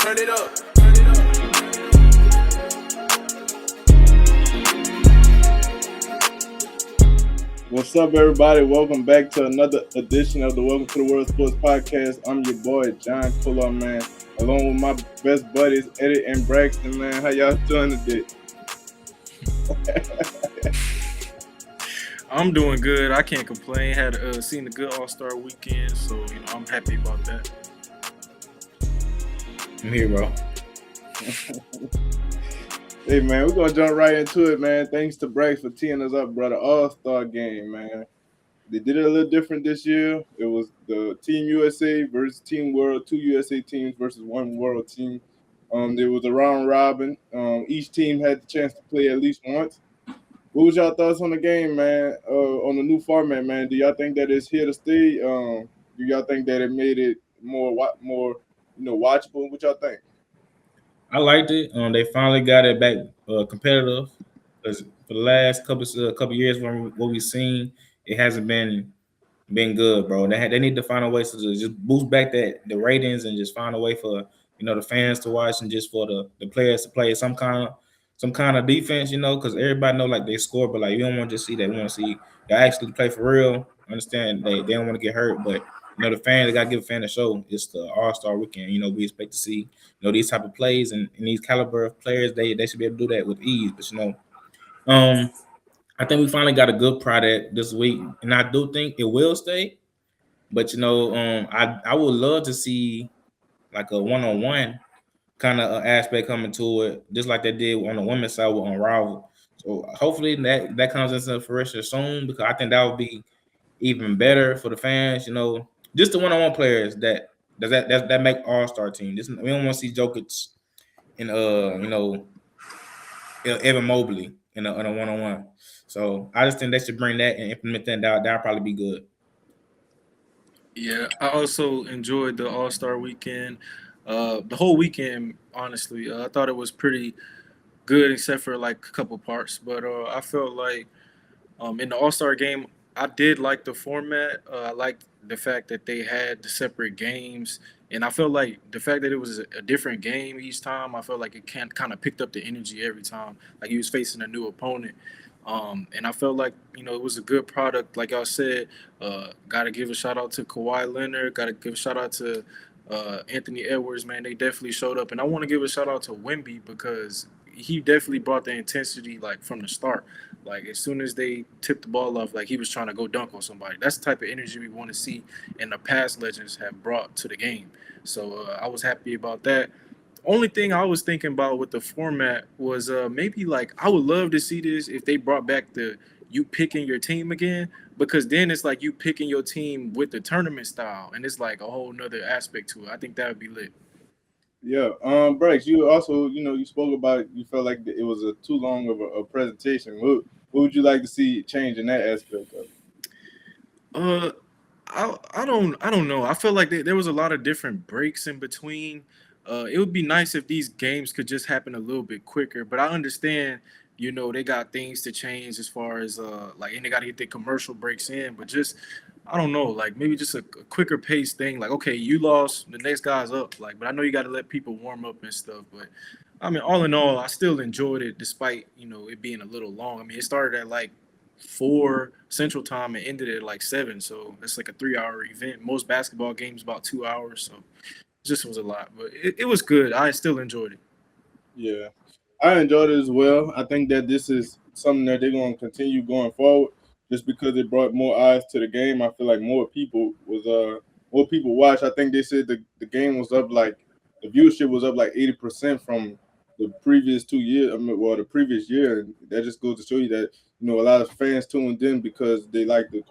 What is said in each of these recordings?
Turn it up. What's up, everybody? Welcome back to another edition of the Welcome to the World Sports Podcast. I'm your boy, John Fuller, man, along with my best buddies, Eddie and Braxton, man. How y'all doing today? I'm doing good. I can't complain. Had seen a good All-Star weekend, so I'm happy about that. I'm here, bro. Hey, man, we're going to jump right into it, man. Thanks to Brax for teeing us up, brother. All-Star game, man. They did it a little different this year. It was the Team USA versus Team World, 2 USA teams versus 1 World team. There was a round robin. Each team had the chance to play at least once. What was y'all thoughts on the game, man? On the new format, man? Do y'all think that it's here to stay? Do y'all think that it made it more watchable? What y'all think? I liked it. They finally got it back competitive. Because for the last couple years, from what we've seen, it hasn't been good, bro. They need to find a way to just boost back the ratings and just find a way for the fans to watch and just for the players to play some kind of defense, because everybody know like they score, but like you don't want to just see that. We want to see they actually play for real. Understand they don't want to get hurt, but the fans, they gotta give a fan a show. It's the All-Star weekend. We expect to see these type of plays and these caliber of players. They should be able to do that with ease. But I think we finally got a good product this week, and I do think it will stay. But I would love to see like a one-on-one kind of aspect coming to it, just like they did on the women's side with Unrivaled. So hopefully that comes into fruition soon, because I think that would be even better for the fans. Just the one-on-one players that make All-Star team. We don't want to see Jokic and Evan Mobley in a one-on-one. So I just think they should bring that and implement that. That'll probably be good. Yeah, I also enjoyed the All-Star weekend. The whole weekend, honestly, I thought it was pretty good, except for like a couple parts. But I felt like in the All-Star game, I did like the format. I liked the fact that they had the separate games, and I felt like the fact that it was a different game each time. I felt like it kind of picked up the energy every time, like he was facing a new opponent. And I felt like it was a good product. Like y'all said, got to give a shout out to Kawhi Leonard. Got to give a shout out to Anthony Edwards. Man, they definitely showed up, and I want to give a shout out to Wemby, because he definitely brought the intensity like from the start. Like as soon as they tipped the ball off, like he was trying to go dunk on somebody. That's the type of energy we want to see, and the past legends have brought to the game. So I was happy about that. Only thing I was thinking about with the format was maybe like I would love to see this if they brought back the you picking your team again, because then it's like you picking your team with the tournament style, and it's like a whole nother aspect to it. I think that would be lit. Yeah. Brax, you also, you spoke about it. You felt like it was too long of a presentation. What would you like to see change in that aspect of it? I don't know. I feel like there was a lot of different breaks in between. It would be nice if these games could just happen a little bit quicker, but I understand, they got things to change as far as and they got to get their commercial breaks in, but just I don't know, like maybe just a quicker pace thing. Like, okay, you lost, the next guy's up. Like, but I know you got to let people warm up and stuff. But I mean, all in all, I still enjoyed it despite it being a little long. I mean, it started at like 4 Central Time and ended at like 7, so it's like a 3-hour event. Most basketball games about 2 hours, so it just was a lot. But it was good. I still enjoyed it. Yeah, I enjoyed it as well. I think that this is something that they're going to continue going forward, just because it brought more eyes to the game. I feel like more people watched. I think they said the game was up, like the viewership was up like 80% from the previous 2 years. The previous year, and that just goes to show you that a lot of fans tuned in because they like the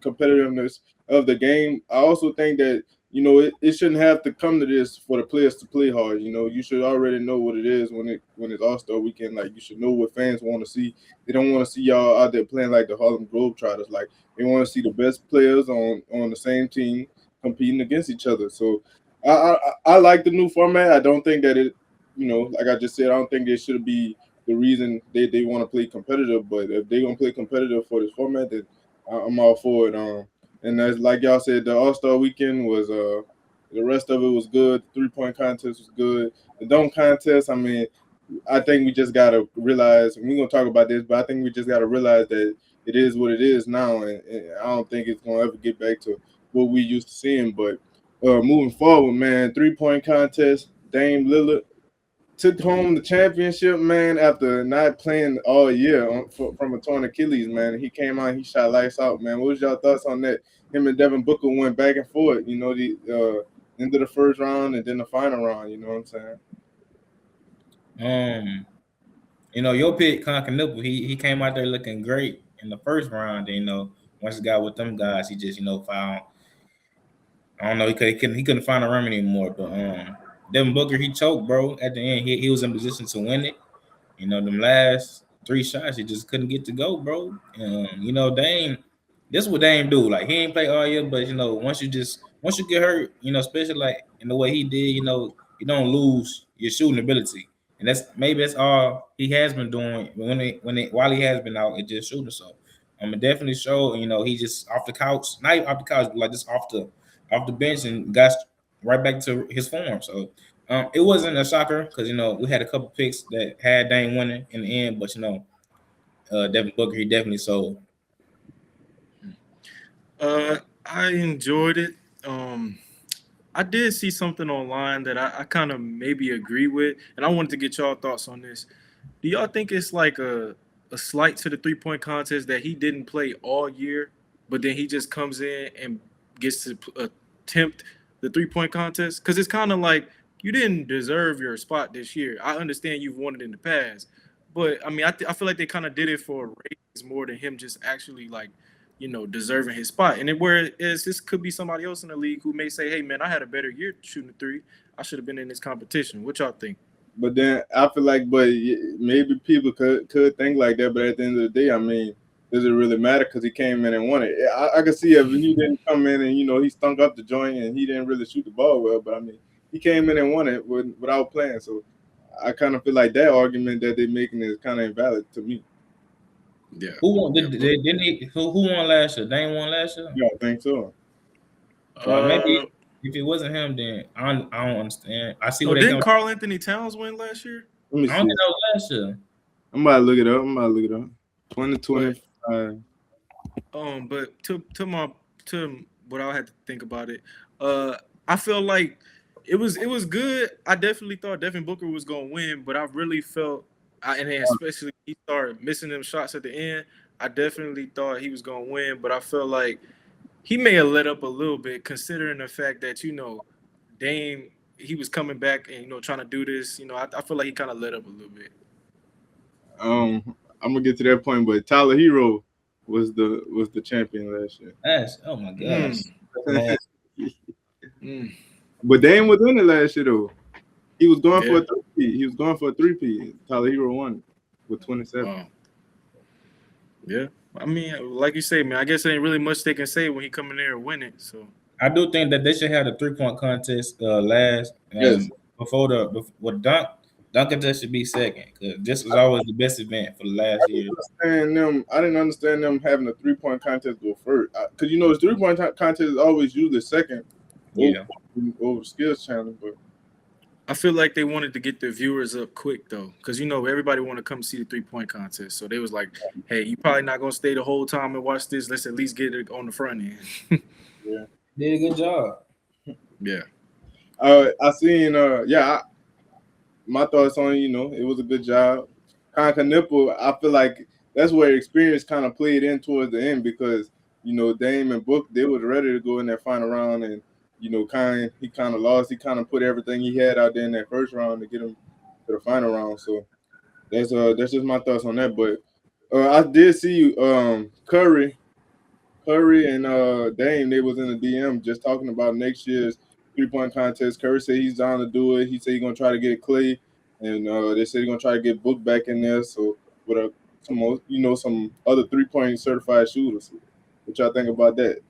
competitiveness of the game. I also think that it shouldn't have to come to this for the players to play hard. You should already know what it is when it's All-Star weekend. Like, you should know what fans want to see. They don't want to see y'all out there playing like the Harlem Globetrotters. Like, they want to see the best players on the same team competing against each other. So I like the new format. I don't think that it, like I just said, I don't think it should be the reason they want to play competitive. But if they're gonna play competitive for this format, then I'm all for it. And as like y'all said, the All-Star weekend was The rest of it was good. The 3-point contest was good. The dunk contest, I mean, I think we just gotta realize we're gonna talk about this, but I think we just gotta realize that it is what it is now, and I don't think it's gonna ever get back to what we used to seeing. But moving forward, man, 3-point contest, Dame Lillard took home the championship, man, after not playing all year from a torn Achilles, man. He came out, he shot lights out, man. What was y'all thoughts on that? Him and Devin Booker went back and forth, the end of the first round and then the final round. You know what I'm saying? Your pick, Nipple, he came out there looking great in the first round. And, once he got with them guys, he just, found. I don't know. He couldn't find a run anymore. But Devin Booker, he choked, bro. At the end, he was in position to win it. Them last 3 shots, he just couldn't get to go, bro. Dame. This is what Dame do. Like, he ain't play all year, but once you get hurt, especially like in the way he did, you don't lose your shooting ability. And that's all he has been doing. While he has been out, it just shooting. So it definitely showed. He just off the couch, not even off the couch, but like just off the bench and got right back to his form. So it wasn't a shocker because we had a couple picks that had Dame winning in the end, but Devin Booker, he definitely sold. I enjoyed it. I did see something online that I kind of maybe agree with, and I wanted to get y'all thoughts on this. Do y'all think it's like a slight to the 3-point contest that he didn't play all year, but then he just comes in and gets to attempt the 3-point contest? Because it's kind of like you didn't deserve your spot this year. I understand you've won it in the past, but I mean, I feel like they kind of did it for ratings more than him just actually like, deserving his spot. And whereas this could be somebody else in the league who may say, hey, man, I had a better year shooting the 3. I should have been in this competition. What y'all think? But then I feel like, maybe people could think like that. But at the end of the day, I mean, does it really matter? Because he came in and won it. I could see if he didn't come in and, he stunk up the joint and he didn't really shoot the ball well. But, I mean, he came in and won it without playing. So I kind of feel like that argument that they're making is kind of invalid to me. Yeah. Who won? Who won last year? Dame won last year. Yeah, I think so. Maybe if it wasn't him, then I don't understand. I see what didn't Karl Anthony Towns win last year? Let me see. I don't think that was last year. I'm about to look it up. 2025. But to what I had to think about it, I feel like it was good. I definitely thought Devin Booker was gonna win, but I really felt, and then especially he started missing them shots at the end. I definitely thought he was gonna win, but I felt like he may have let up a little bit, considering the fact that Dame, he was coming back and trying to do this. I feel like he kind of let up a little bit. I'm gonna get to that point, but Tyler Hero was the champion last year. Oh my gosh. But Dame was in it last year though. He was going for a 3-peat. He was going for a 3-peat. Tyler Hero won with 27. Wow. Yeah. I mean, like you say, man, I guess there ain't really much they can say when he come in there and win it. So I do think that they should have the 3-point contest last. Yes. Before dunk contest should be second, because this was always the best event for the last year. I didn't understand them having a 3-point contest go first. Because the 3-point contest is always usually second. Yeah. Over skills challenge, but I feel like they wanted to get the viewers up quick though, because everybody want to come see the 3-point contest. So they was like, "Hey, you probably not gonna stay the whole time and watch this. Let's at least get it on the front end." Yeah, did a good job. Yeah. I seen. My thoughts on it was a good job. Nipple, I feel like that's where experience kind of played in towards the end because Dame and Book, they was ready to go in that final round and. He kind of lost. He kind of put everything he had out there in that first round to get him to the final round. So that's just my thoughts on that. But I did see Curry and Dame. They was in the DM just talking about next year's 3-point contest. Curry said he's down to do it. He said he's gonna try to get Clay, and they said he's gonna try to get Book back in there. So with some other 3-point certified shooters. What y'all think about that?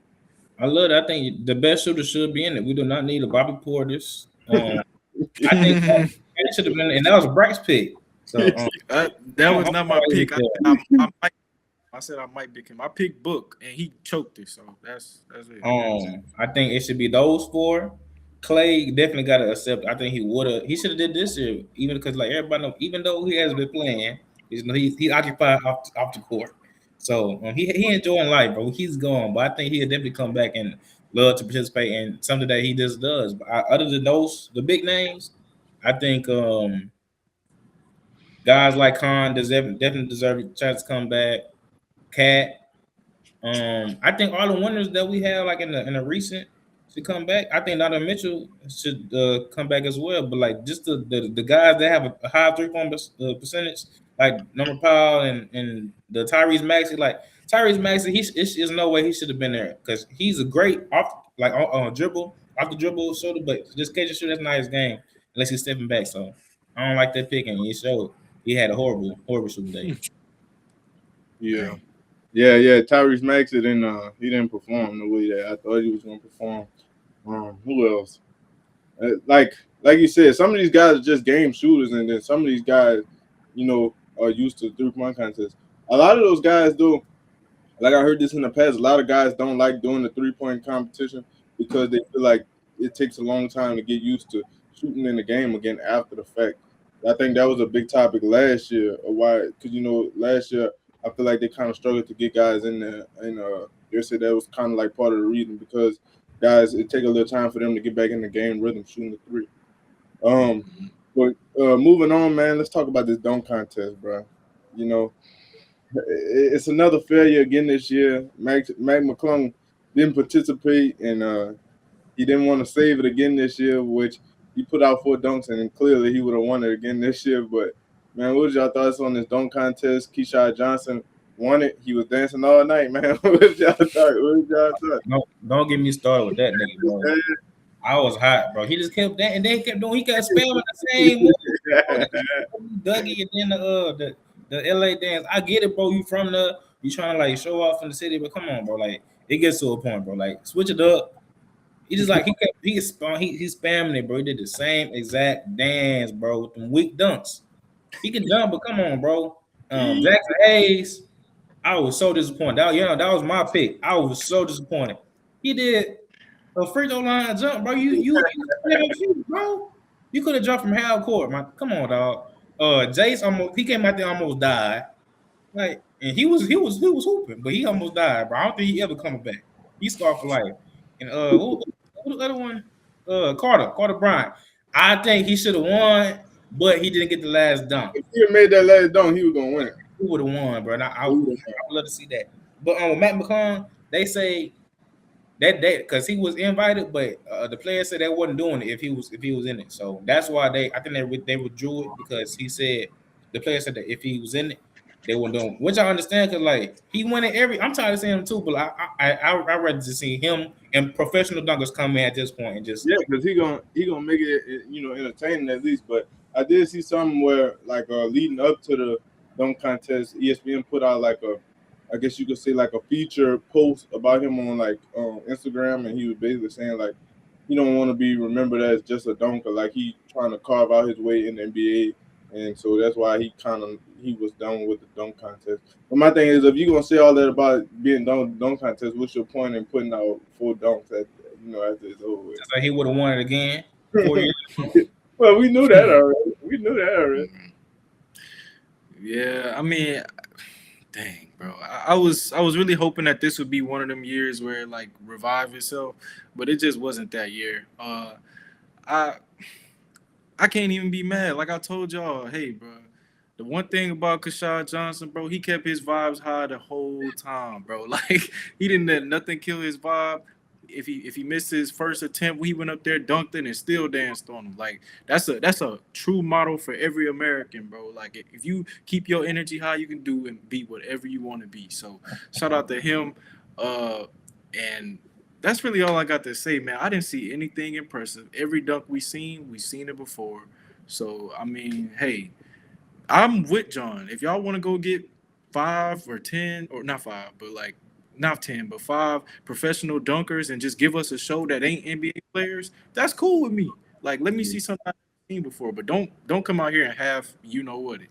I love it. I think the best shooter should be in it. We do not need a Bobby Portis. I think that should have been, and that was Brack's pick. So that was not my pick. I said I might pick him. I picked Book, and he choked it. So that's it. I think it should be those 4, Clay definitely got to accept. I think he would have. He should have did this year, even because like everybody know, even though he hasn't been playing, he occupied off the court. So he enjoying life, bro. He's gone, but I think he'll definitely come back and love to participate in something that he just does. But other than those, the big names, I think guys like Khan definitely deserve a chance to come back. Cat, I think all the winners that we have, like in the recent, should come back. I think Donovan Mitchell should come back as well. But like just the guys that have a high 3-point percentage, like Number Powell and the Tyrese Maxey, like Tyrese Maxey, there's no way he should have been there because he's a great off the dribble shooter, but just catch and shoot, that's not his game unless he's stepping back. So I don't like that pick, and he showed he had a horrible shooting day. Yeah. Yeah. Tyrese Maxey he didn't perform the way that I thought he was gonna perform. Who else? Like you said, some of these guys are just game shooters, and then some of these guys, are used to 3-point contests. A lot of those guys do. Like I heard this in the past, a lot of guys don't like doing the 3-point competition because they feel like it takes a long time to get used to shooting in the game again after the fact. I think that was a big topic last year. Why? Because last year I feel like they kind of struggled to get guys in there, and they said that was kind of like part of the reason because guys it take a little time for them to get back in the game rhythm shooting the three. But moving on, man, let's talk about this dunk contest, bro. You know, it's another failure again this year. Mac McClung didn't participate, and he didn't want to save it again this year, which he put out 4 dunks, and clearly he would have won it again this year. But, man, what was y'all thoughts on this dunk contest? Keshad Johnson won it. He was dancing all night, man. What was y'all thought? Don't get me started with that nigga, bro. I was hot, bro. He just kept that, and they kept doing. He kept spamming the same Dougie and then the LA dance. I get it, bro. You from you trying to like show off in the city, but come on, bro. Like it gets to a point, bro. Like switch it up. He just like he's spamming it, bro. He did the same exact dance, bro, with them weak dunks. He can dunk, but come on, bro. Jackson Hayes, I was so disappointed. That was my pick. I was so disappointed. He did a free throw line jump, bro. You bro. You could have jumped from half court, man. Come on, dog. Jace he came out there almost died. Like, and he was hooping, but he almost died, bro. I don't think he ever coming back. He scarred for life. And who the other one? Carter Bryant. I think he should have won, but he didn't get the last dunk. If he had made that last dunk, he was gonna win it. He would have won, bro. And I would love to see that. But with Matt McClung, they say that day because he was invited, but the players said they wasn't doing it if he was in it. So that's why I think they withdrew it because he said the players said that if he was in it, they weren't doing it. Which I understand because like he won it I'm tired of seeing him too, but I rather just see him and professional dunkers come in at this point and just because he gonna make it entertaining at least. But I did see something where like leading up to the dunk contest, ESPN put out like I guess you could say like a feature post about him on like Instagram, and he was basically saying like he don't want to be remembered as just a dunker, like he trying to carve out his way in the NBA, and so that's why he was done with the dunk contest. But my thing is, if you're gonna say all that about being done dunk contest, what's your point in putting out 4 dunks after it's over with? Just like he would have won it again 4 years ago. Well, we knew that already. Yeah, I mean, dang, bro. I was really hoping that this would be one of them years where it, like revive itself, but it just wasn't that year. I can't even be mad. Like I told y'all, hey, bro. The one thing about Keshad Johnson, bro, he kept his vibes high the whole time, bro. Like he didn't let nothing kill his vibe. If he missed his first attempt, he went up there, dunked it, and still danced on him. Like that's a true model for every American, bro. Like if you keep your energy high, you can do and be whatever you want to be. So shout out to him. And that's really all I got to say, man. I didn't see anything impressive. Every dunk we seen it before. So I mean, hey, I'm with John. If y'all want to go get 5 or 10, or not 5, but like not 10, but 5 professional dunkers and just give us a show that ain't NBA players, that's cool with me. Like, let me see something I've seen before, but don't come out here and have what it.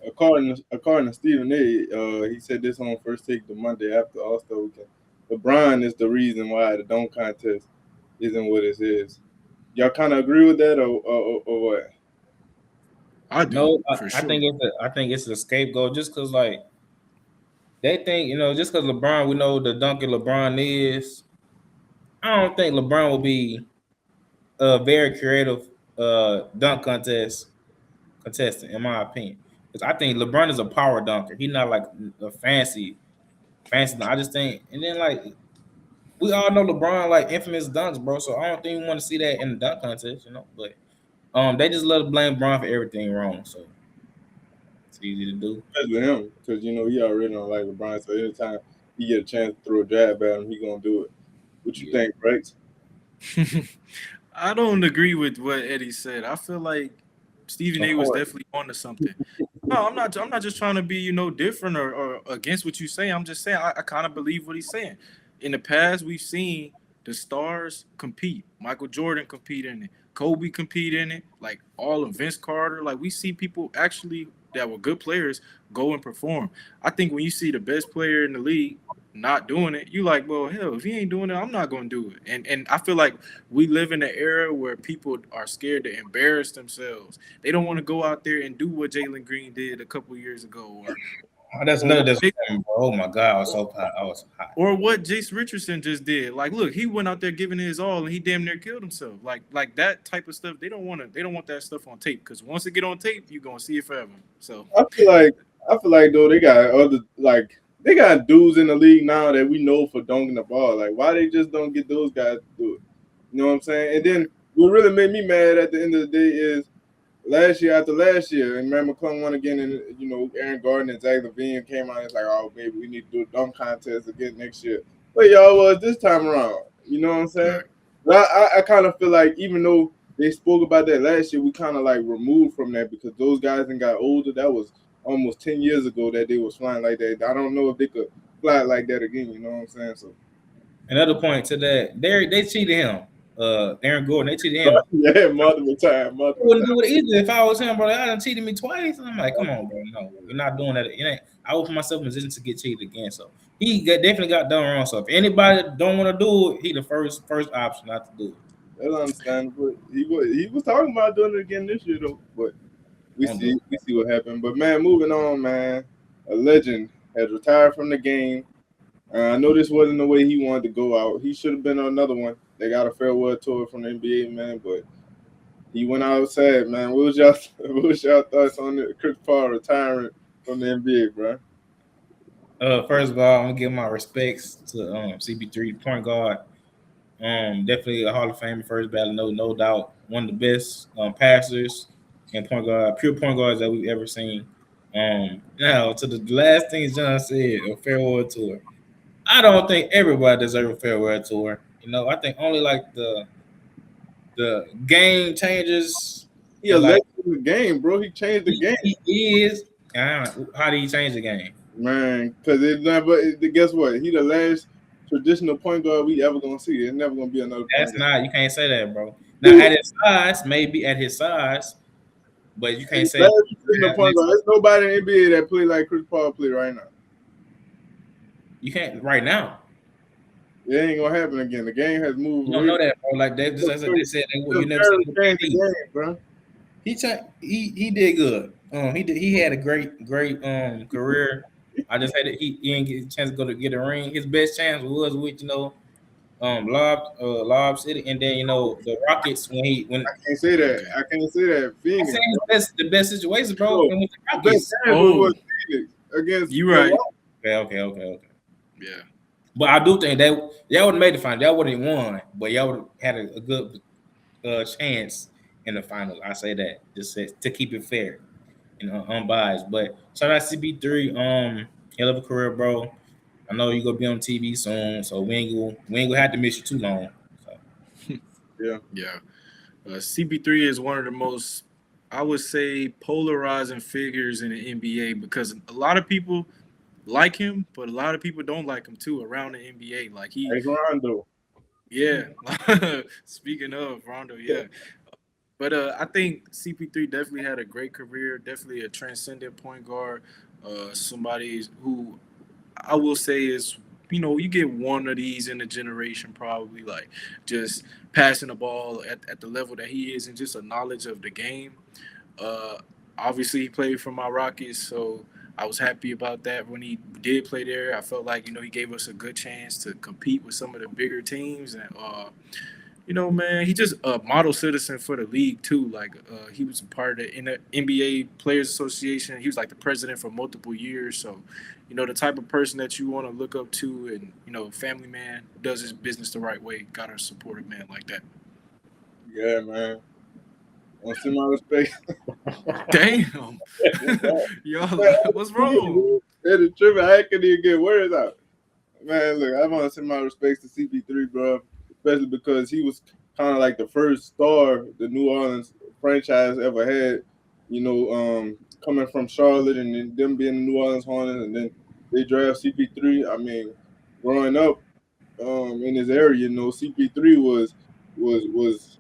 According to Stephen A, he said this on First Take the Monday after All-Star Weekend. LeBron is the reason why the dunk contest isn't what it is. Y'all kind of agree with that, or what? I do No, for I sure. think it's a scapegoat just because like they think just because LeBron we know the dunker LeBron is. I don't think LeBron will be a very creative dunk contestant in my opinion. Because I think LeBron is a power dunker. He's not like a fancy. I just think, and then like we all know LeBron like infamous dunks, bro. So I don't think we want to see that in the dunk contest. But they just love to blame Bron for everything wrong. So it's easy to do. Especially him, because he already don't like LeBron. So anytime he get a chance to throw a jab at him, he gonna do it. What you Yeah. think, Rex? I don't agree with what Eddie said. I feel like Stephen Of A was course. definitely onto something. No, I'm not. I'm not just trying to be, different or against what you say. I'm just saying I kind of believe what he's saying. In the past, we've seen the stars compete. Michael Jordan compete in it. Kobe compete in it. Like all of Vince Carter. Like we see people actually that were good players go and perform. I think when you see the best player in the league not doing it, you like, well, hell, if he ain't doing it, I'm not going to do it. And I feel like we live in an era where people are scared to embarrass themselves. They don't want to go out there and do what Jalen Green did a couple years ago, Oh, that's or another what disrespect, bro. Oh my god, I was so hot. I was hot. or what Jace Richardson just did. Like, look, he went out there giving his all, and he damn near killed himself. Like that type of stuff. They don't want to. They don't want that stuff on tape because once it get on tape, you're gonna see it forever. So, I feel like though they got dudes in the league now that we know for dunking the ball. Like why they just don't get those guys to do it? You know what I'm saying? And then what really made me mad at the end of the day is last year after last year, and Matt McClung won again, and Aaron Gordon and Zach LaVine came out and it's like, oh baby, we need to do a dunk contest again next year. But y'all was this time around. You know what I'm saying? right. But I kind of feel like even though they spoke about that last year, we kind of like removed from that because those guys then got older. That was almost 10 years ago that they was flying like that. I don't know if they could fly like that again. You know what I'm saying? So Another point to that, they cheated him. Aaron Gordon, they cheated him. yeah, multiple time, I multiple wouldn't time. do it either if I was him, bro. I done cheated me twice. And I'm like, come on, bro. No, you're not doing that. It ain't, I would put myself in a position to get cheated again. So definitely got done wrong. So if anybody don't want to do it, he the first option not to do it. That's understandable. He was talking about doing it again this year though, but we Don't do see it. we see what happened. But man, moving on, man. A legend has retired from the game. I know this wasn't the way he wanted to go out. He should have been on another one. They got a farewell tour from the NBA, man, but he went out sad, man. What was y'all thoughts on Chris Paul retiring from the NBA, bro? First of all, I'm gonna give my respects to CP3 point guard. Definitely a Hall of Fame first ballot, no doubt. One of the best passers and point guard, pure point guards that we've ever seen. Now to the last thing John said, a farewell tour. I don't think everybody deserves a farewell tour. I think only like the game changes He a and like legend in the game, bro. He changed the game, he is. How do you change the game? man. Because it never. Guess what? He the last traditional point guard we ever gonna see. There's never gonna be another That's point guard. not. You can't say that, bro. Now at his size, maybe at his size, but you can't say Last traditional point guard. There's nobody in the NBA that play like Chris Paul play right now. you can't right now. It ain't gonna happen again. The game has moved. You don't know that, bro. Like they just as they said, you never Barely seen changed the him. game, bro. He did good. He had a great career. I just had he didn't get a chance to go to get a ring. His best chance was with Lob City, and then the Rockets when I can't say that. Okay. I can't say that. I Phoenix. saying the best situation, bro, No, when with the the best Rockets. chance was Oh, Phoenix against you right. Okay. Yeah. But I do think that y'all would have made the final. Y'all would have won, but y'all would have had a good chance in the finals. I say that just to keep it fair and unbiased. But shout out CB3. Hell of a career, bro. I know you gonna be on TV soon, so we ain't gonna have to miss you too long. So. Yeah. Yeah. CP3 is one of the most, I would say, polarizing figures in the NBA because a lot of people like him, but a lot of people don't like him too around the NBA. Like Like Rondo. yeah. Speaking of Rondo, yeah. But I think CP3 definitely had a great career, definitely a transcendent point guard, somebody who I will say is you get one of these in a generation, probably, like just passing the ball at the level that he is and just a knowledge of the game. Uh, Obviously, he played for my Rockets, so I was happy about that when he did play there. I felt like he gave us a good chance to compete with some of the bigger teams, and man, he just a model citizen for the league too. Like he was a part of the NBA Players Association. He was like the president for multiple years. So, the type of person that you want to look up to, and family man, does his business the right way. Gotta support a man like that. Yeah, man. On semi respect. Damn, yo, what's wrong? It's tripping. I couldn't even get words out. Man, look, I want to send my respects to CP3, bro, especially because he was kind of like the first star the New Orleans franchise ever had. Coming from Charlotte and then them being the New Orleans Hornets, and then they draft CP3. I mean, growing up in his area, CP3 was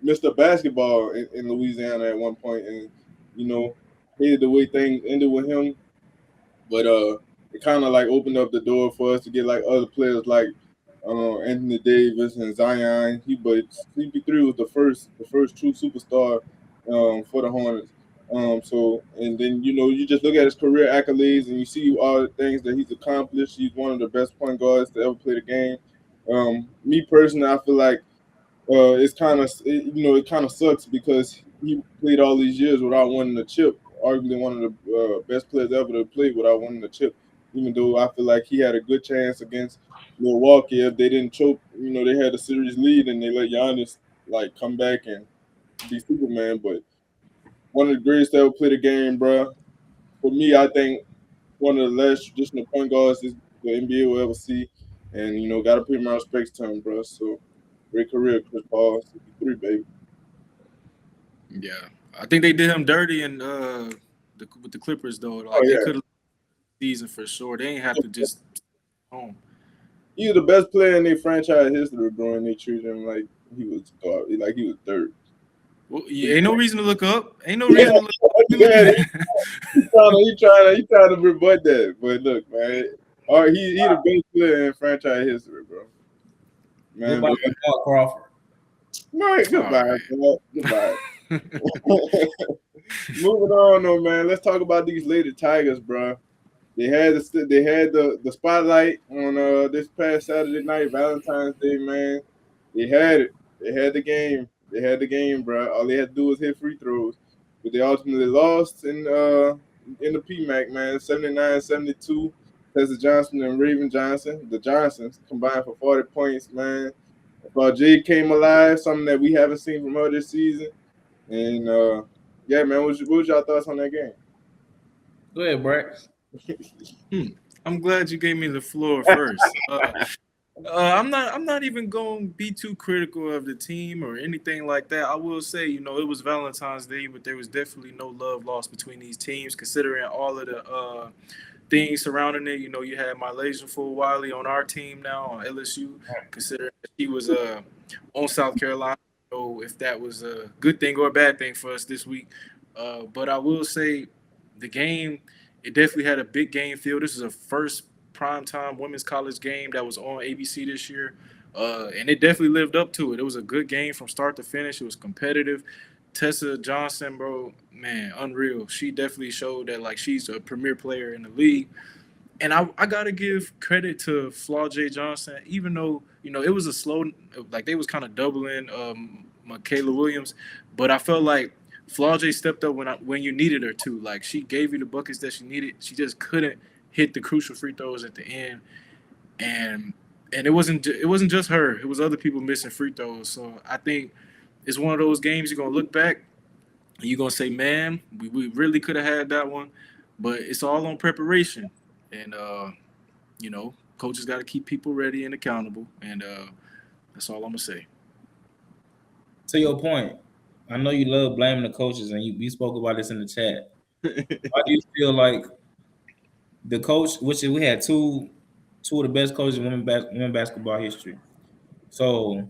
Mr. Basketball in Louisiana at one point, and hated the way things ended with him. But it kind of like opened up the door for us to get like other players like Anthony Davis and Zion. But CP3 was the first true superstar for the Hornets. And then you just look at his career accolades and you see all the things that he's accomplished. He's one of the best point guards to ever play the game. Me personally, I feel like it kind of sucks because he played all these years without winning a chip. Arguably one of the best players ever to play without winning a chip. Even though I feel like he had a good chance against Milwaukee if they didn't choke. They had a series lead and they let Giannis like come back and be Superman. But one of the greatest to ever play the game, bro. For me, I think one of the last traditional point guards is the NBA will ever see. And gotta put my respects to him, bro. So great career, Chris Paul, 63, baby. Yeah, I think they did him dirty and with the Clippers though. Oh Like they yeah, could have season for sure. They ain't have to just home. he was the best player in their franchise history, bro. And they treated him like he was like he was dirt. Well, yeah, ain't no reason to look up. Ain't no reason to look up. Yeah, he trying to rebut that. But look, man, all right, he the best player in franchise history, bro. What Man, about but Mark Crawford? all right, goodbye, All right. bro. Goodbye. Moving on, though, man. Let's talk about these Lady Tigers, bro. They had the spotlight on this past Saturday night, Valentine's Day, man. They had it. They had the game. They had the game, bro. All they had to do was hit free throws. But they ultimately lost in the PMAC, man. 79-72. Keshad Johnson and Raven Johnson. The Johnsons combined for 40 points, man. Jade came alive, something that we haven't seen from her this season. And yeah, man, what was y'all thoughts on that game? Go ahead, Brett. I'm glad you gave me the floor first. I'm not even going to be too critical of the team or anything like that. I will say, it was Valentine's Day, but there was definitely no love lost between these teams, considering all of the things surrounding it. You had Malaysian Full Wiley on our team now on LSU, considering that he was on South Carolina. So if that was a good thing or a bad thing for us this week. But I will say the game, it definitely had a big game feel. This is a first primetime women's college game that was on ABC this year. And it definitely lived up to it. It was a good game from start to finish. It was competitive. Keshad Johnson, bro, man, unreal. She definitely showed that like she's a premier player in the league. And I gotta give credit to Flaw J. Johnson, even though it was a slow, like they was kind of doubling Michaela Williams, but I felt like Flaw J stepped up when you needed her to. Like she gave you the buckets that she needed. She just couldn't hit the crucial free throws at the end, and it wasn't just her. It was other people missing free throws. So I think it's one of those games you're gonna look back and you're gonna say, man, we really could have had that one, but it's all on preparation. And coaches got to keep people ready and accountable, and that's all I'm gonna say. To your point, I know you love blaming the coaches, and we spoke about this in the chat. Why do you feel like the coach, which we had two of the best coaches in women basketball history? So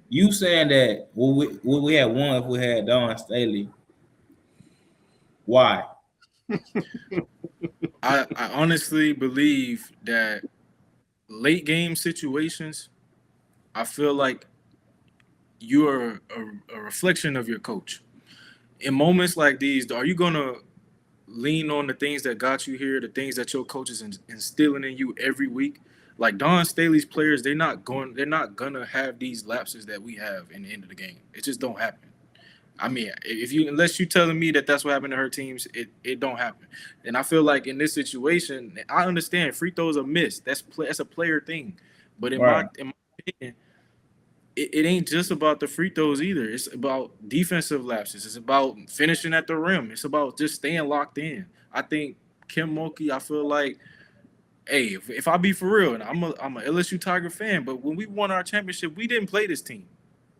you saying that we had won if we had Dawn Staley? Why? I honestly believe that late game situations, I feel like you're a reflection of your coach. In moments like these, are you gonna lean on the things that got you here, the things that your coach is instilling in you every week? Like Don Staley's players, they're not gonna have these lapses that we have in the end of the game. It just don't happen. I mean, if you unless you telling me that that's what happened to her teams, it don't happen. And I feel like in this situation, I understand free throws are missed. That's a player thing, but Right. in my opinion, it ain't just about the free throws either. It's about defensive lapses. It's about finishing at the rim. It's about just staying locked in. I think Kim Mulkey, I feel like, hey, if I be for real, and I'm a LSU Tiger fan, but when we won our championship, we didn't play this team.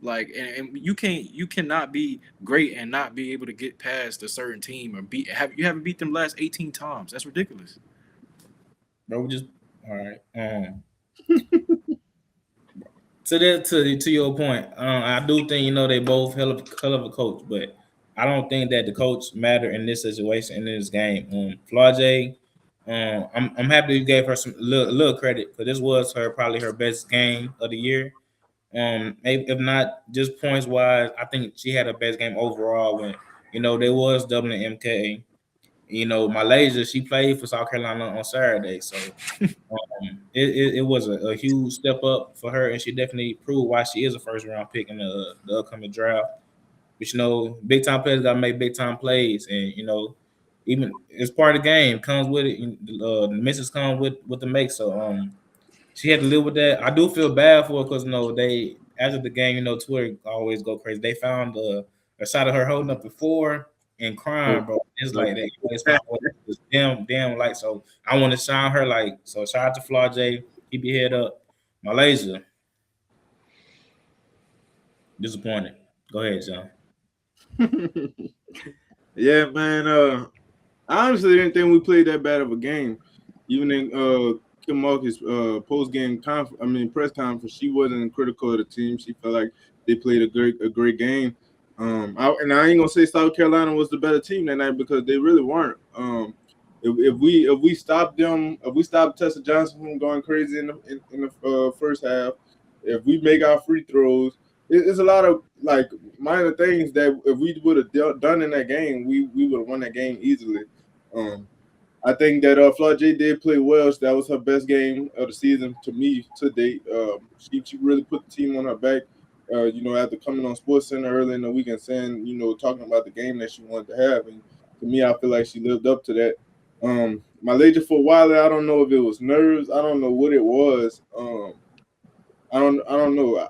Like, and you cannot be great and not be able to get past a certain team or you haven't beat them last 18 times. That's ridiculous. Bro, we just all right. To your point, I do think they both hell of a coach, but I don't think that the coach matter in this situation in this game. Flau'jae, I'm happy you gave her some little credit because this was probably her best game of the year. If not just points wise, I think she had her best game overall when they was doubling MK. Malaysia, she played for South Carolina on Saturday, so it was a huge step up for her, and she definitely proved why she is a first round pick in the upcoming draft. But big time players gotta make big time plays, and even it's part of the game, comes with it. The misses come with the make. So she had to live with that. I do feel bad for her because they after the game, Twitter always go crazy. They found a shot of her holding up the floor and crying, bro. It's like they always find this damn like. So I want to shine her like. So shout out to Flau'jae. Keep your head up. Malaysia, disappointed. Go ahead, John. Yeah, man. I honestly didn't think we played that bad of a game. Even in Kim Mulkey's post game press conference, she wasn't critical of the team. She felt like they played a great game. I ain't gonna say South Carolina was the better team that night because they really weren't. If we stop them, if we stop Tessa Johnson from going crazy in the first half, if we make our free throws, it's a lot of like minor things that if we would have done in that game, we would have won that game easily. Um, I think that Flau'jae did play well. So that was her best game of the season to me to date. She really put the team on her back. After coming on Sports Center early in the week and saying, talking about the game that she wanted to have, and to me, I feel like she lived up to that. My lady for a while, I don't know if it was nerves. I don't know what it was. I don't know.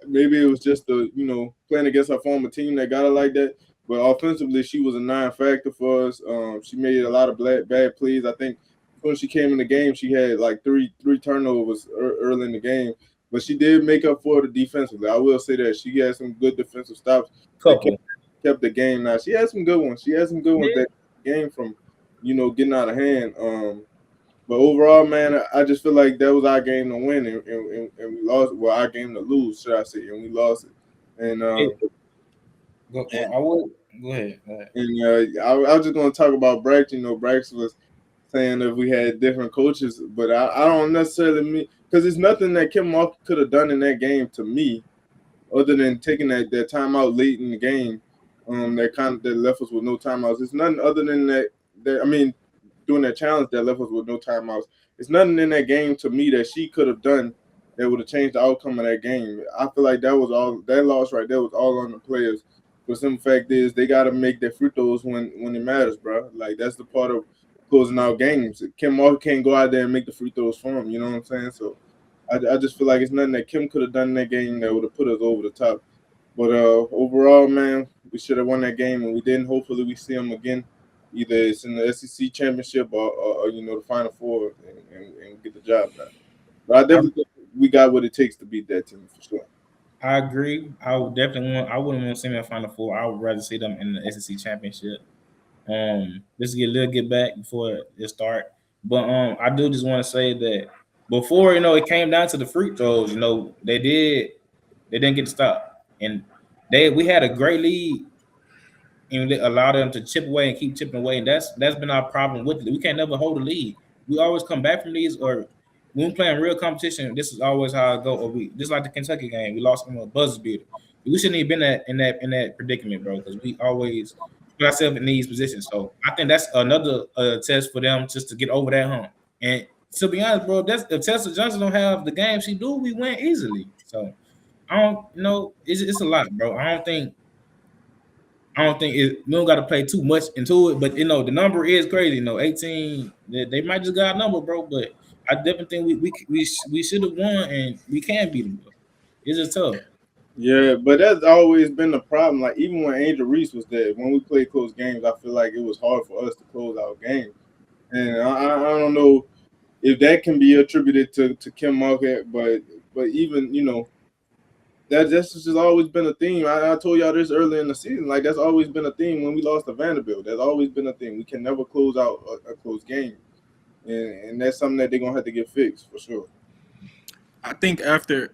Maybe it was just playing against her former team that got her like that. But offensively, she was a non-factor for us. She made a lot of bad plays. I think when she came in the game, she had like three turnovers early in the game. But she did make up for it defensively. I will say that she had some good defensive stops that Couple. kept the game. Now she had some good ones. She had some good ones Yeah. that game from getting out of hand. But overall, man, I just feel like that was our game to win, and we lost. Well, our game to lose, should I say? And we lost it. And I would go ahead. Go ahead. I was just going to talk about Brax. Brax was saying if we had different coaches, but I don't necessarily mean because it's nothing that Kim Mulkey could have done in that game to me, other than taking that timeout late in the game. That left us with no timeouts. It's nothing other than that. Doing that challenge that left us with no timeouts. It's nothing in that game to me that she could have done that would have changed the outcome of that game. I feel like that was all that loss right there was all on the players. The simple fact is they got to make their free throws when it matters, bro. Like that's the part of closing out games. Kim Mulkey can't go out there and make the free throws for him. You know what I'm saying? So I just feel like it's nothing that Kim could have done in that game that would have put us over the top. But overall, man, we should have won that game, and we didn't. Hopefully, we see them again. Either it's in the SEC championship or the Final Four and get the job done. But I definitely think we got what it takes to beat that team for sure. I agree. I would definitely want. I wouldn't want to see them in Final Four. I would rather see them in the SEC championship. Just to get a little get back before it start. But I do just want to say that before it came down to the free throws. They didn't get to stop, and we had a great lead, and it allowed them to chip away and keep chipping away. And that's been our problem with it. We can't never hold a lead. We always come back from these, or when we playing real competition, this is always how I go. Or we just like the Kentucky game, we lost on a buzzer beater. We shouldn't even been in that predicament, bro, because we always put ourselves in these positions. So I think that's another test for them just to get over that hump. And to be honest, bro, that's if Tessa Johnson don't have the game she do, we win easily. So I don't, it's a lot, bro. I don't think we don't got to play too much into it, but the number is crazy. 18. They might just got a number, bro. But I definitely think we should have won and we can beat them. Bro. It's just tough. Yeah, but that's always been the problem. Like even when Angel Reese was there, when we played close games, I feel like it was hard for us to close out games. And I don't know if that can be attributed to Kim Marquette, but even that's just always been a theme. I told y'all this earlier in the season. Like that's always been a theme when we lost to Vanderbilt. That's always been a thing. We can never close out a close game, and that's something that they're gonna have to get fixed for sure. I think after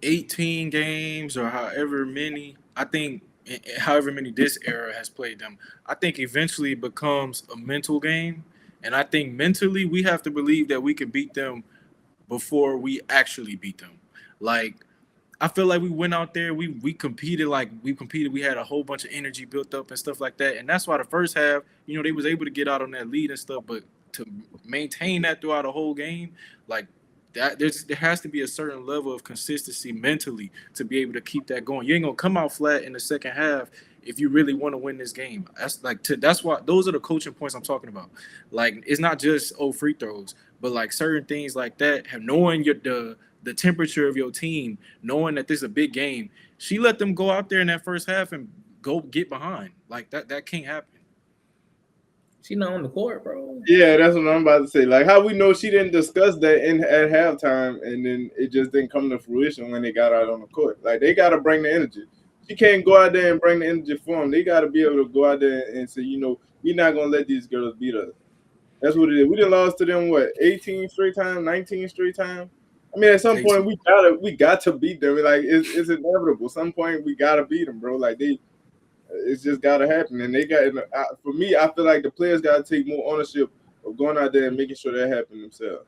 18 games or however many, I think however many this era has played them, I think eventually it becomes a mental game. And I think mentally we have to believe that we can beat them before we actually beat them. Like I feel like we went out there, we competed like we competed. We had a whole bunch of energy built up and stuff like that, and that's why the first half, they was able to get out on that lead and stuff. But to maintain that throughout the whole game, like that, there has to be a certain level of consistency mentally to be able to keep that going. You ain't gonna come out flat in the second half if you really want to win this game. That's why those are the coaching points I'm talking about. Like it's not just free throws, but like certain things like that. Have knowing the temperature of your team, knowing that this is a big game. She let them go out there in that first half and go get behind. Like that can't happen. She not on the court, bro. Yeah, that's what I'm about to say. Like how we know she didn't discuss that in at halftime, and then it just didn't come to fruition when they got out on the court. Like they got to bring the energy. She can't go out there and bring the energy for them. They got to be able to go out there and say, we're not gonna let these girls beat us. That's what it is. We done lost to them 18 straight times, 19 straight times. I mean, at some point we got to beat them. Like it's inevitable. Some point we gotta beat them, bro. Like it's just gotta happen. And they got for me, I feel like the players gotta take more ownership of going out there and making sure that happen themselves.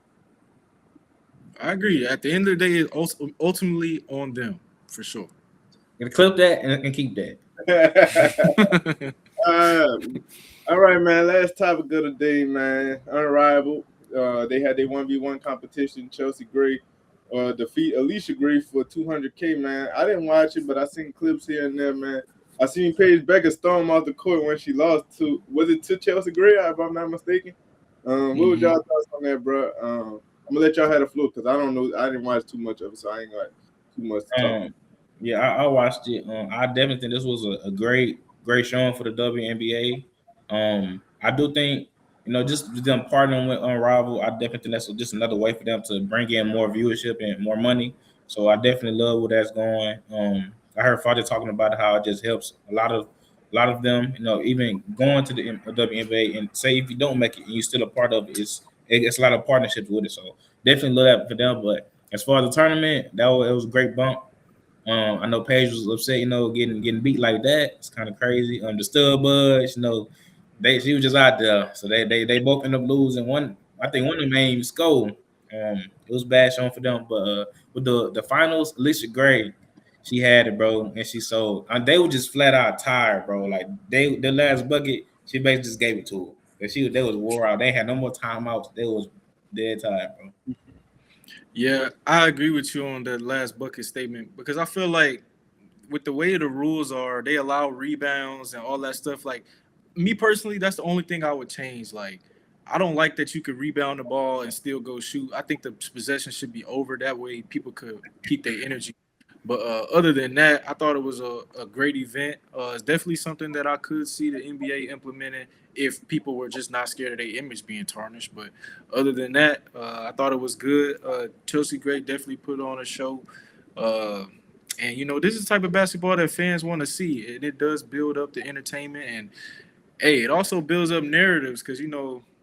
I agree. At the end of the day, it's ultimately on them for sure. Gonna clip that and keep that. All right, man. Last topic of the day, man. Unrivaled. They had their 1v1 competition. Chelsea Gray defeat Allisha Gray for 200K, man. I didn't watch it, but I seen clips here and there, man. I seen Paige Becker storm off the court when she lost to Chelsea Gray, if I'm not mistaken. What was y'all thoughts on that, bro? I'm gonna let y'all have the floor because I don't know. I didn't watch too much of it, so I ain't got too much to talk. Yeah, I watched it. I definitely think this was a great showing for the WNBA. I do think just them partnering with Unrivaled, I definitely think that's just another way for them to bring in more viewership and more money. So I definitely love where that's going. I heard Father talking about how it just helps a lot of them. Even going to the WNBA and say if you don't make it and you're still a part of it, it's a lot of partnerships with it. So definitely love that for them. But as far as the tournament, it was a great bump. I know Paige was upset, getting beat like that. It's kind of crazy. The stud buds, she was just out there, so they both ended up losing. I think one of them ain't even scored. It was bad showing for them, but with the finals, Allisha Gray, she had it, bro, and she sold. They were just flat out tired, bro. Like the last bucket, she basically just gave it to her. They was wore out. They had no more timeouts. They was dead tired, bro. Yeah, I agree with you on that last bucket statement because I feel like with the way the rules are, they allow rebounds and all that stuff. Like me personally, that's the only thing I would change. Like I don't like that you could rebound the ball and still go shoot. I think the possession should be over. That way people could keep their energy. But other than that, I thought it was a great event. It's definitely something that I could see the NBA implementing if people were just not scared of their image being tarnished. But other than that, I thought it was good. Chelsea Gray definitely put on a show. And this is the type of basketball that fans want to see, and it does build up the entertainment. And hey, it also builds up narratives because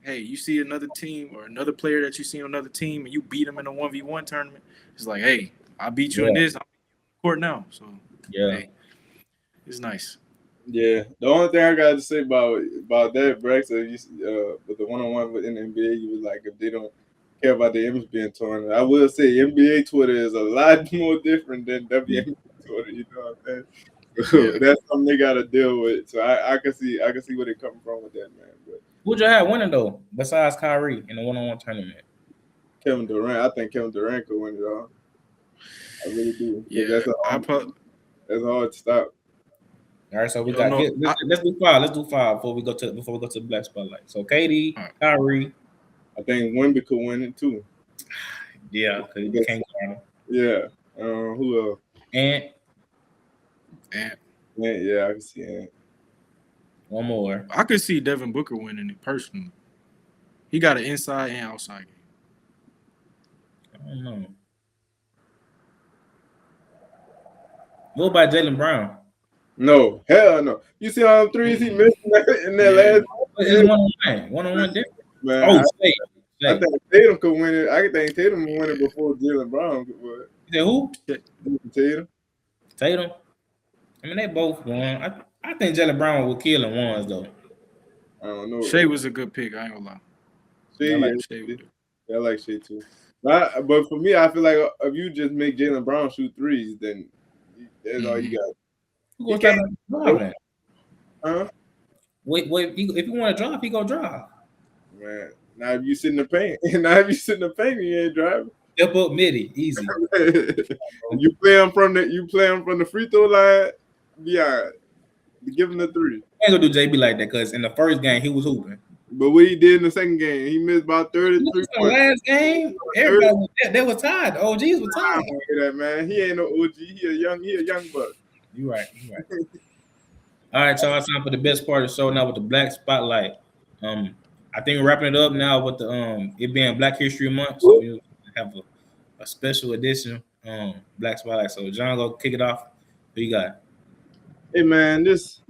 hey, you see another team or another player that you see on another team, and you beat them in a 1v1 tournament. It's like, hey, I beat you in this. I'm court now. So yeah, hey, it's nice. Yeah, the only thing I got to say about that, Brex, with the 1-on-1 within the NBA, you was like, if they don't care about the image being torn. I will say NBA Twitter is a lot more different than WNBA Twitter. You know what I'm saying? So Yeah. that's something they got to deal with. So I can see where they're coming from with that, man. But Who'd you have winning though, besides Kyrie in the one-on-one tournament? Kevin Durant, I think Kevin Durant could win it all. I really do because Yeah. I put. that's hard to stop. All right, so we You got know. let's do five. Let's do five before we go to the black spotlight. So KD, All right. Kyrie, I think Wemby could win it too. yeah, because you Because, can't go on. yeah. Who else? And And Yeah, I can see it. one more. I could see Devin Booker winning it personally. He got an inside and outside game. I don't know. What about Jalen Brown? No, hell no. You see all them threes he missed in that Yeah. last It's one-on-one difference. man. Oh, Shay. I think Tatum could win it. I think Tatum would win it before Jalen Brown could win it. You said who? Tatum. Tatum. I mean, they both won. I think Jalen Brown will kill in ones though. I don't know. Shea was a good pick. I ain't gonna lie. Shea, I like Shea. I like Shea too. But for me, I feel like if you just make Jalen Brown shoot threes, then that's all you got. Who gonna start driving? Huh? Wait, if you want to drive, he go drive. Man, now if you sit in the paint, you ain't driving. Step up midi, easy. you play him from the free throw line. Yeah, give him the three. I ain't gonna do JB like that because in the first game he was hooping. But what he did in the second game, he missed about 33 The points. last game, everybody was there. They were tied. The OGs were I tied. don't hear that, man. He ain't no OG. He a young buck. You right. All right, so it's time for the best part of the show now with the Black Spotlight. I think we're wrapping it up now with the it being Black History Month, so we have a special edition Black Spotlight. So John, go kick it off. Who you got? Hey man, this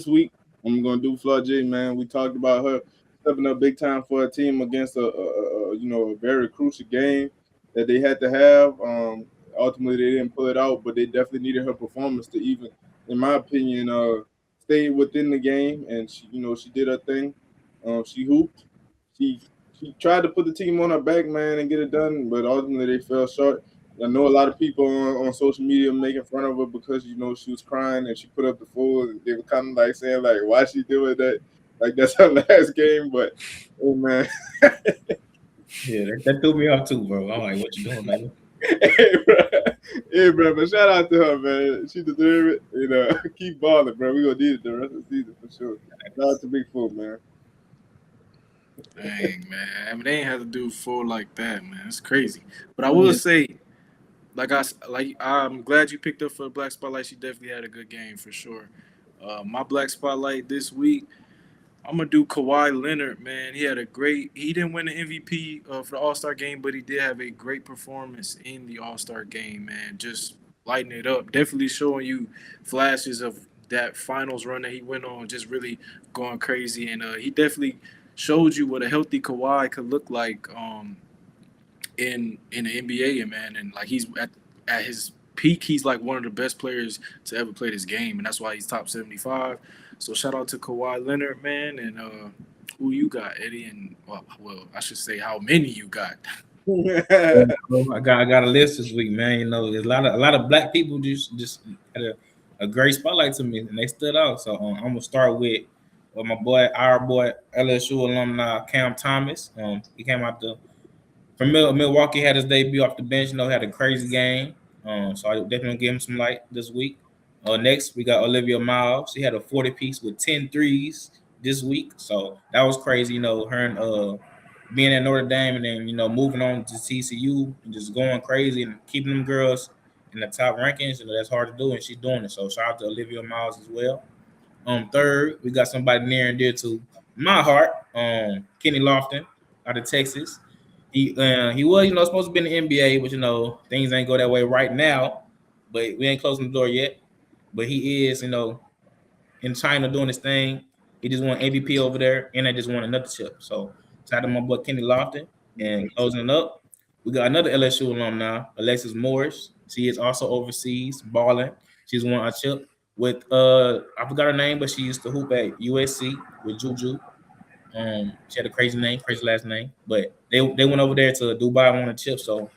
week I'm gonna do Flaw J, man. We talked about her stepping up big time for a team against a very crucial game that they had to have. Ultimately they didn't pull it out, but they definitely needed her performance to even, in my opinion, stay within the game. And she did her thing. She hooped. She tried to put the team on her back, man, and get it done, but ultimately they fell short. I know a lot of people on social media making fun of her because she was crying and she put up the full. They were kind of like saying like, why she doing that? Like that's her last game, but oh man. Yeah, that threw me off too, bro. I'm like, what you doing, baby? Hey, bro, but shout out to her, man. She deserved it. Keep balling, bro. We gonna need it the rest of the season for sure. Shout out to Big Foot, man. Dang, man. I mean, they ain't have to do full like that, man. It's crazy. But I will say, I'm glad you picked up for the Black Spotlight. She definitely had a good game for sure. My Black Spotlight this week, I'm gonna do Kawhi Leonard, man. He didn't win the MVP for the All-Star game, but he did have a great performance in the All-Star game, man. Just lighting it up. Definitely showing you flashes of that finals run that he went on, just really going crazy. And he definitely showed you what a healthy Kawhi could look like in the NBA, man. And like he's at his peak, he's like one of the best players to ever play this game, and that's why he's top 75. So shout out to Kawhi Leonard, man. And who you got, Eddie? And well, I should say how many you got. I got a list this week, man. There's a lot of black people just had a great spotlight to me, and they stood out. So I'm gonna start with our boy LSU alumni Cam Thomas. He came out from Milwaukee, had his debut off the bench. Had a crazy game. So I definitely give him some light this week. Next, we got Olivia Miles. She had a 40-piece with 10 threes this week. So that was crazy, her and being at Notre Dame and then, moving on to TCU and just going crazy and keeping them girls in the top rankings. That's hard to do, and she's doing it. So shout out to Olivia Miles as well. Third, we got somebody near and dear to my heart, Kenny Lofton out of Texas. He was, supposed to be in the NBA, but, things ain't go that way right now. But we ain't closing the door yet. But he is, in China doing his thing. He just won MVP over there, and I just won another chip. So shout out to my boy Kenny Lofton. And closing it up, we got another LSU alumni, Alexis Morris. She is also overseas balling. She's won a chip with I forgot her name, but she used to hoop at USC with Juju. She had a crazy name, crazy last name. But they went over there to Dubai and won a chip. So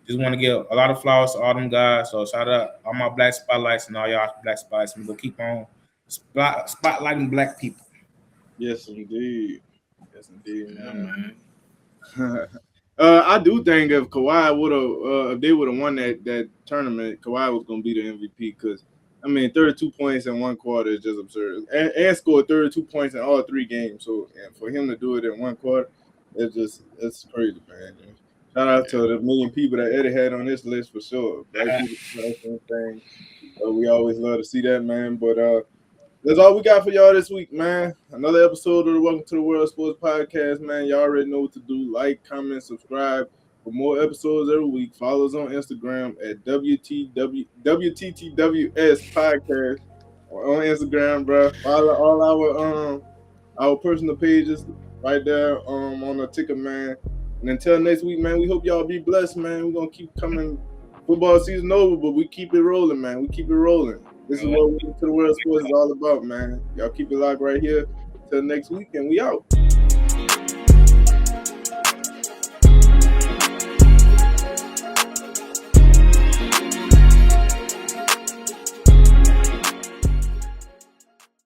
just want to give a lot of flowers to all them guys. So shout out all my black spotlights and all y'all black spots. And we'll keep on spotlighting black people. Yes, indeed. Yes, indeed, Yeah, man. man. I do think if Kawhi would have, if they would have won that tournament, Kawhi was gonna be the MVP because I mean, 32 points in one quarter is just absurd, and scored 32 points in all 3 games. So and for him to do it in one quarter, it's crazy, man. Shout out to the million people that Eddie had on this list for sure. Black people, thing. We always love to see that, man. But that's all we got for y'all this week, man. Another episode of the Welcome to the World Sports Podcast, man. Y'all already know what to do. Like, comment, subscribe for more episodes every week. Follow us on Instagram at WTTWS Podcast on Instagram, bro. Follow all our personal pages right there on the ticker, man. And until next week, man, we hope y'all be blessed, man. We're gonna keep coming. Football season over, but we keep it rolling, man. We keep it rolling. This is what Welcome to the World Sports is all about, man. Y'all keep it locked right here. Till next week, and we out.